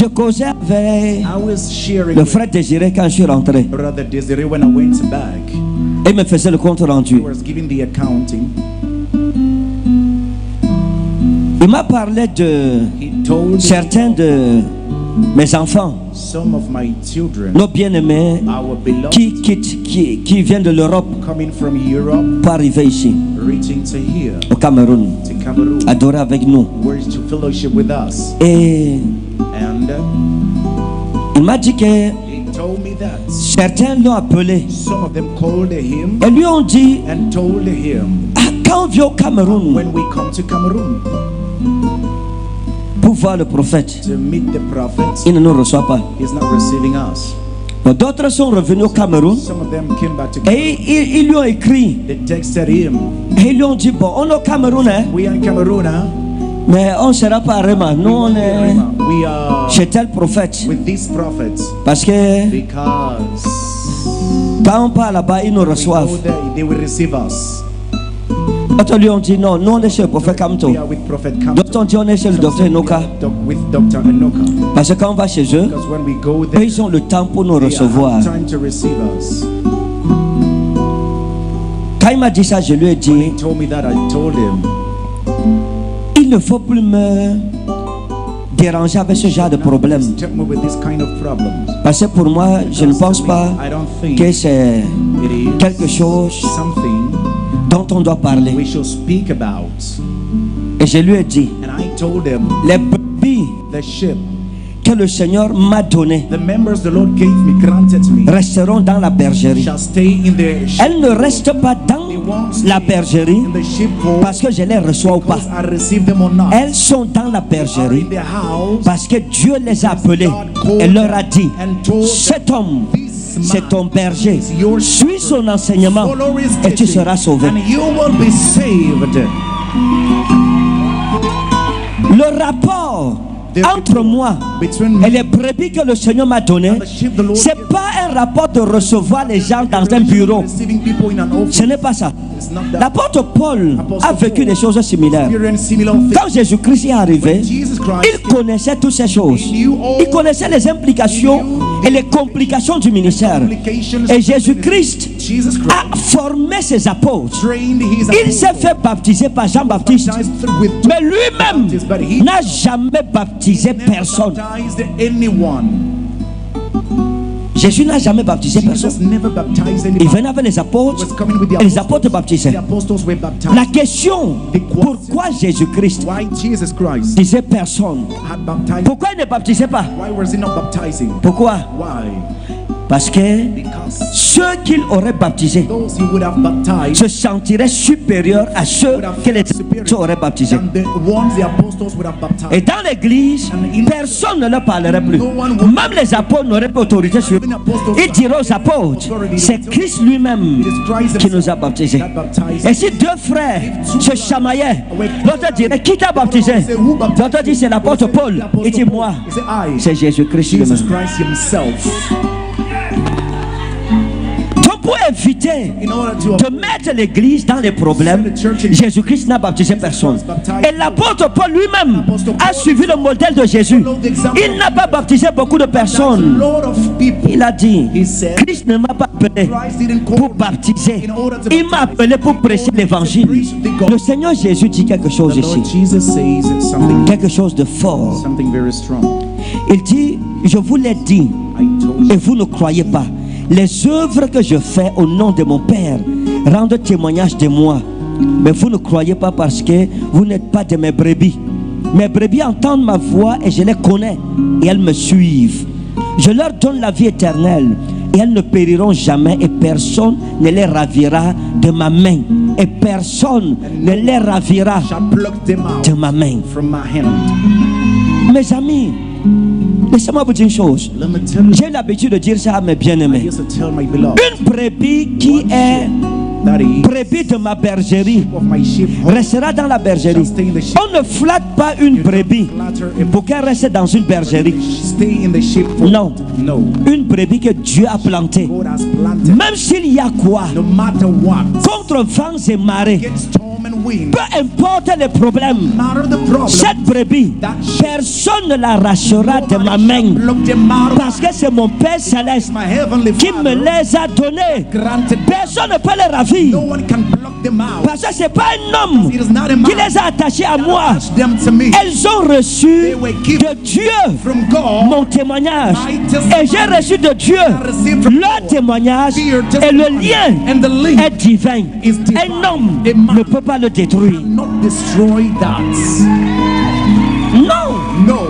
Je causais avec le frère Désiré quand je suis rentré. Brother Desiree, when I went back, Il me faisait le compte rendu. he was giving the accounting. Il m'a parlé de He told me certains de mes enfants, some of my children, nos bien-aimés, our beloved, qui viennent de l'Europe coming from Europe, pour arriver ici, reaching to here, au Cameroun, to Cameroon, adorer avec nous. were to fellowship with us. Et And il m'a dit que he told me that certains l'ont appelé some of them called him et lui ont dit, and told him, ah, quand on vient au Cameroun when we come to Cameroon pour voir le prophète, to meet the prophet, il ne nous reçoit pas. he's not receiving us. Donc, d'autres sont revenus au Cameroun Some of them came back to Cameroon. et ils lui ont écrit They texted him, et ils lui ont dit, bon, on est au Cameroun, hein, we are in Cameroon, huh? mais on ne sera pas à Réma. Nous, on est We are chez tel prophète. with these prophets Parce que because quand on part là-bas, ils nous we go reçoivent. there, they will receive us. D'autres lui ont dit, non, nous on est chez le prophète Kamto. We are with Prophet Kamto. D'autres ont dit, on est chez le docteur Enoka. With Dr. Enoka. Parce que quand on va chez eux, Because when we go eux, there, ils ont le temps pour nous they recevoir. have time to receive us. Quand il m'a dit ça, je lui ai He dit, told me that, I told him, il ne faut plus me déranger avec ce genre de problème. disturb me with this kind of problems. Parce que pour moi, je ne pense pas I don't think que c'est it is quelque chose something dont on doit parler. we should speak about. Et je lui ai dit, And I told him, les brebis the sheep, que le Seigneur m'a données the members the Lord gave me, granted to me, resteront dans la bergerie. shall stay in the sheep. Elles ne restent pas dans la bergerie In the sheepfold, parce que je les reçois ou pas. because I receive them or not. Elles sont dans la Are bergerie in the house, parce que Dieu les a appelées et leur a dit, cet homme, c'est ton berger. Suis son enseignement follow his et tu teaching, seras sauvé. and you will be saved. Le rapport entre moi Between et les brebis que le Seigneur m'a données, and the sheep the Lord c'est gave pas un rapport de recevoir les gens dans un bureau. receiving people in an office. Ce n'est pas ça. It's not that. L'apôtre Paul a vécu des choses similaires. Experience similar things. Quand Jésus-Christ est arrivé, Jesus Christ, il connaissait toutes ces choses. Il connaissait les implications et les complications du ministère. complications, Et Jésus-Christ Jesus Christ a formé ses apôtres. trained his Il s'est apostles, fait baptiser par Jean-Baptiste. baptized with Mais lui-même but he n'a jamais baptisé never personne. baptized anyone. Jésus n'a jamais baptisé Jesus personne. never baptized Il anyone. venait avec les apôtres Was coming with the et les apostles. apôtres baptisaient. The apostles were baptized. La question, pourquoi Jésus-Christ Why Jesus Christ disait personne? had baptized? Pourquoi il ne baptisait pas? Why was he not baptizing? Pourquoi? Why? Parce que Because ceux qu'il aurait baptisés those he would have baptized se sentiraient supérieurs à ceux que les apôtres auraient baptisés. than the ones the apostles would have baptized. Et dans l'église, personne ne leur parlerait plus. Même les apôtres n'auraient pas autorité sur eux. Ils diraient aux apôtres, c'est Christ lui-même qui nous a baptisés. Et si deux frères se chamaillaient, l'autre dirait, qui t'a baptisé? L'autre dit, c'est l'apôtre Paul. Il dit, moi, He said, I, c'est Jésus-Christ Jesus lui-même. Christ himself. Donc pour éviter In order to de mettre l'église dans les problèmes, Jésus-Christ n'a baptisé personne. Et l'apôtre Paul lui-même a suivi le modèle de Jésus. Il n'a pas baptisé beaucoup de a personnes. lot of people. Il a dit, He said, Christ ne m'a pas appelé Christ didn't call pour me baptiser. in order to Il m'a baptize. appelé pour prêcher l'évangile. Le Seigneur Jésus dit quelque chose The Lord ici. Jesus says something, Quelque chose de fort. something very strong. Il dit, je vous l'ai dit I told et you, vous ne croyez pas. Les œuvres que je fais au nom de mon Père rendent témoignage de moi. Mais vous ne croyez pas parce que vous n'êtes pas de mes brebis. Mes brebis entendent ma voix et je les connais et elles me suivent. Je leur donne la vie éternelle et elles ne périront jamais et personne ne les ravira de ma main. Et personne ne les ravira shall pluck them out de ma main. from my hand. Mes amis, laissez-moi vous dire une chose. Let me tell you, J'ai l'habitude de dire ça à mes I bien-aimés. used to tell my beloved, Une brebis qui est that is brebis de ma bergerie of my sheep restera dans la bergerie. On ne flatte pas une brebis pour qu'elle reste dans une bergerie. stay in the sheep. Non. No. Une brebis que Dieu a plantée. God has planted. Même s'il y a quoi, No matter what, contre vents et marées, against storm and win. Peu importe les problèmes, Matter the problem. cette brebis, personne ne l'arrachera de ma main. Pluck them out of Parce que c'est mon Père Céleste my heavenly qui me Father. les a donnés. Granted. Personne ne peut les ravir. No one can pluck them out. Parce que ce n'est pas un homme It is not a qui man les a attachés à moi. attached them to me. Elles ont reçu de Dieu From God, mon témoignage. Et j'ai reçu de Dieu leur témoignage. Et le lien and the link est divin. is divine. Un homme A man ne peut pas le détruire. not destroy that. Non, No,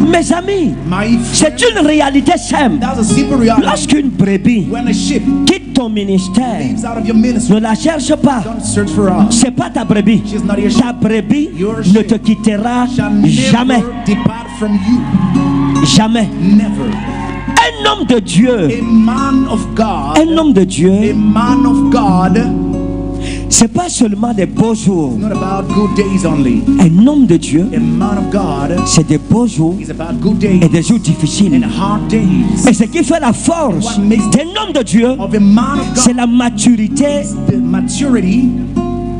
mes amis, my c'est friend, une réalité simple. that's a simple reality. Lorsqu'une brebis When a sheep quitte ton ministère, leaves out of your ministry, ne la cherche pas. don't search for us. C'est pas ta brebis. She's not your Ta sheep. brebis Your ne sheep te quittera shall never jamais. depart from you. Jamais. Never. Un homme de Dieu, A man of God, un homme de a Dieu, man of God, c'est pas seulement des beaux jours. not about good days only. Un homme de Dieu, A man of God c'est des beaux jours is about good et days des jours and difficiles. hard days. Et ce qui fait la force d'un homme de Dieu, Of a man of c'est God, la maturité the maturity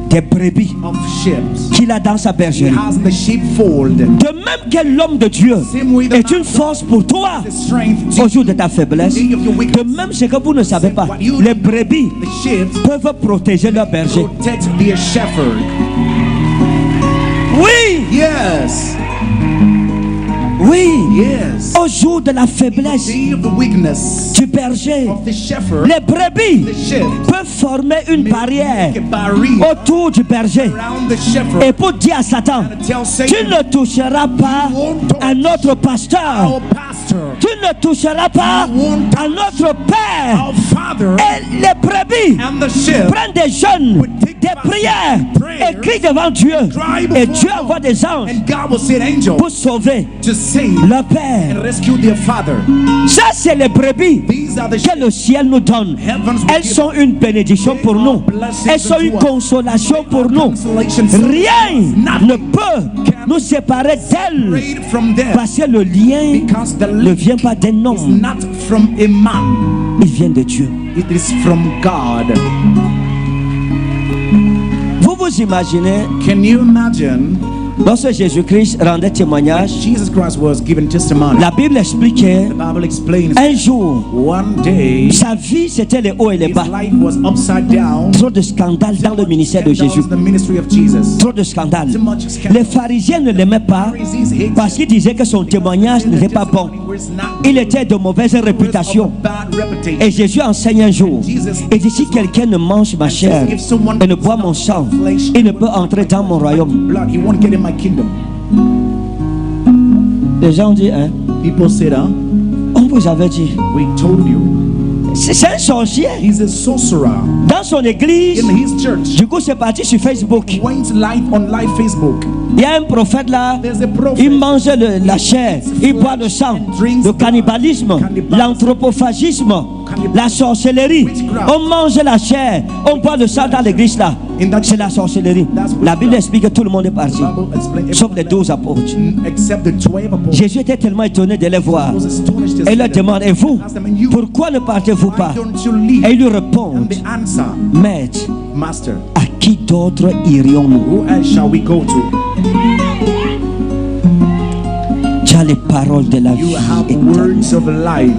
des brebis of sheep qu'il a dans sa he bergerie. has in the sheepfold. De même que l'homme de Dieu est une force pour toi The strength au to jour de ta faiblesse. De même, ce que vous ne savez pas, les brebis the sheep peuvent protéger leur berger. protect their shepherd. Oui, Yes, oui. yes. Au jour de la faiblesse Day of the weakness du berger, of the shepherd, les brebis the sheep peuvent former une barrière make a barrier autour du berger around the shepherd et pour dire à Satan, and tell tu Satan, ne toucheras pas à notre pasteur, our pastor, tu ne toucheras pas à notre père. our father, Et les brebis and the sheep prennent des jeûnes, des prières et crient devant Dieu. Et Dieu envoie des anges and God will send angels pour sauver to save leur père. and rescue their father. Ça, c'est les brebis These are the que sheep. le ciel nous donne. Heavens will Elles give sont une bénédiction pour nous. Elles sont une consolation pour nous. consolation. Rien ne Nothing peut nous séparer d'elles separate from them parce que le lien because the ne link vient pas d'un is homme, not from a man, il vient de Dieu. it is from God. Vous vous imaginez, Can you imagine lorsque Jésus-Christ rendait témoignage, Jesus Christ was given testimony? la Bible expliquait The Bible explains un jour, one day sa vie c'était les hauts et les his bas. life was upside down. Trop de scandales dans le ministère de And that Jésus. was the ministry of Jesus. Trop de scandales. Too much scandal. Les pharisiens ne l'aimaient pas Pharisees hated parce qu'ils disaient que son témoignage n'était pas bon. Il était de mauvaise réputation. Bad reputation. Et Jésus enseigne un jour. Et dit, si quelqu'un ne mange ma chair et ne boit mon sang, il ne peut entrer dans mon royaume. Blood, he won't get in my kingdom. Les gens disent, hein, People said, on vous avait dit. we told you. C'est un sorcier. He's a sorcerer. Dans son église, In his church, du coup c'est parti sur Facebook. went live on live Facebook. Il y a un prophète là, There's a prophet. il mange la chair, il boit le sang, le cannibalisme, l'anthropophagisme, la sorcellerie. On mange la chair, on boit le sang dans l'église là. C'est la sorcellerie. La Bible explique que tout le monde est parti, Bible explains sauf les 12 apôtres. except the 12 apostles. Jésus était tellement étonné de les voir. I was astonished to Et see il leur them. demande, et vous, Asked them, and you, pourquoi ne partez-vous pas? why don't you leave? Et ils lui And répondent, the answer, Maître, Master, à qui d'autre irions-nous? who else shall we go to? Tu as les paroles de la You vie have éternelle. words of life.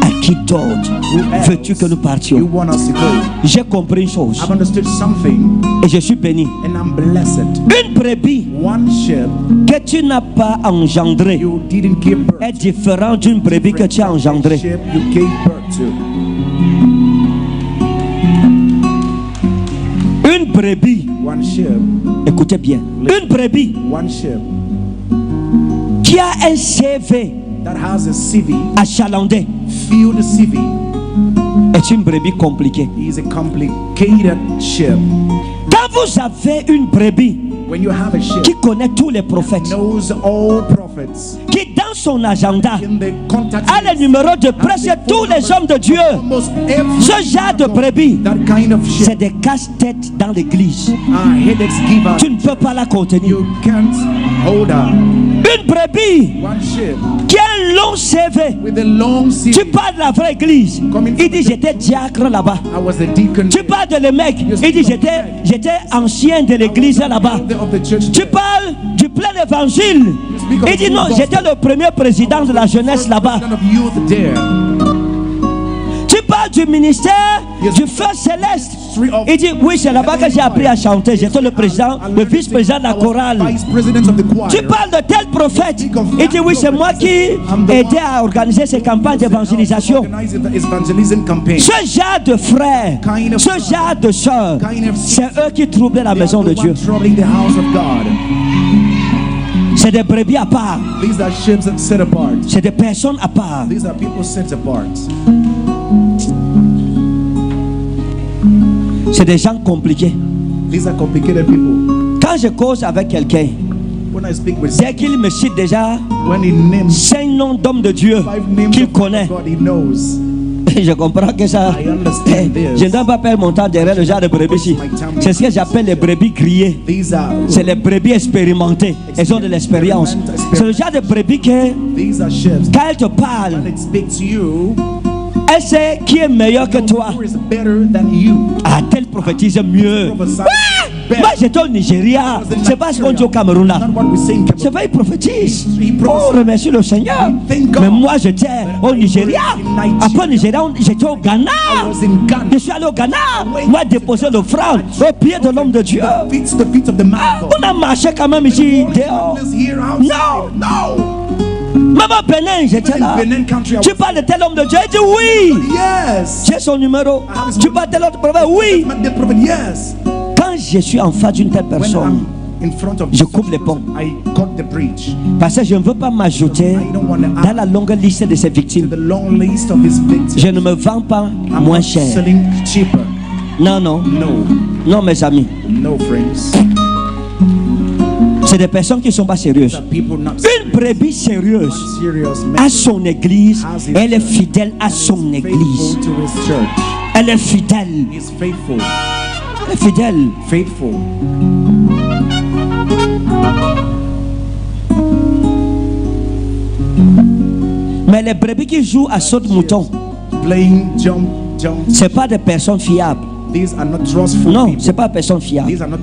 À qui d'autre Who else veux-tu que nous you partions? want us to go? J'ai compris une chose I've understood something et je suis béni. and I'm blessed. Une brebis One sheep que tu n'as pas engendrée you didn't give birth est différente d'une brebis que tu as engendrée. sheep you gave birth to. Une brebis, One sheep, écoutez bien, une brebis one sheep qui a un CV that has a CV, achalandé field CV, est une brebis compliquée. is a complicated sheep. Quand vous avez une brebis When you have a sheep qui connaît tous les prophètes, knows all prophets, qui dans son agenda in the contact a le numéro de presque tous les hommes de Dieu, almost every ce genre de brebis, that kind of c'est sheep des casse-têtes dans l'église. are headaches giver. Tu ne peux pas la contenir. You can't hold her. Une brebis One sheep qui a un long CV. with a long Tu CV. parles de la vraie église. Il dit j'étais diacre là-bas. I was a deacon. Tu parles de le mec. Il dit j'étais ancien de l'église là-bas. Of the church. Tu parles du plein évangile. Il dit non, j'étais le premier président de la jeunesse là-bas. Kind of youth there. Tu parles du ministère du feu céleste. Il dit oui, c'est là-bas que j'ai appris à chanter. J'étais le président, le vice-président de la chorale. Vice president of the choir. Tu parles de tel prophète. Il dit oui, c'est moi qui aidais à organiser ces campagnes d'évangélisation. Organize evangelism campaign. Ce genre de frères, ce genre de sœurs, c'est eux qui troublaient la maison de Dieu. Troubling the house of God. C'est des brebis à part. These are ships set apart. C'est des personnes à part. These are people set apart. C'est des gens compliqués. These are complicated people. Quand je cause avec quelqu'un, When I speak with dès qu'il me cite déjà when he names 5 noms d'hommes de Dieu 5 names qu'il of connaît, God, he knows. je comprends que ça. I understand this. Je ne dois pas perdre mon temps derrière le genre de brebis ici. C'est ce que j'appelle les brebis grillées. These are C'est les brebis expérimentées. Elles ont de l'expérience. C'est le genre de brebis que, these are ships. quand elle te parle, When it speaks to you, elle sait qui est meilleur que toi. who is better than you? Ah, elle prophétise mieux. Prophesy Moi, better. j'étais au Nigeria. C'est pas ce qu'on dit au Cameroun là. Not what we say in C'est vrai, il prophétise. He Oh, prophesies. remercie le Seigneur. Mais moi, j'étais au Nigeria. Après le Nigeria, j'étais au Ghana. I was in Ghana. Je suis allé au Ghana. Moi, déposer l'offrande au pied de l'homme de Dieu. The feet of the man of God. On a marché quand même ici dehors. Let's hear outside. No. Même au Bénin, j'étais là. Benin country, I Tu was- parles de tel homme de Dieu? Il dit oui. Yes. J'ai son numéro. Tu parles de tel autre prophète? Oui. The prophet, yes. Quand je suis en face d'une telle When personne, I'm in front of je coupe les ponts. I cut the bridge. parce que je ne veux pas m'ajouter I don't want to dans add la longue liste de ses to victimes. the long list of his victims. Je ne me vends pas I'm moins not cher. selling cheaper. Non, non. No. Non, mes amis. No, friends. C'est des personnes qui ne sont pas sérieuses. The people not Une brebis sérieuse serious à man son église, elle est fidèle à son église. faithful to his church. Elle est fidèle. He's faithful. Elle est fidèle. Faithful. Mais les brebis qui jouent à saute-mouton, Playing jump. ce n'est pas des personnes fiables. These are not trustful Non, people. ce n'est pas des personnes fiables. These are not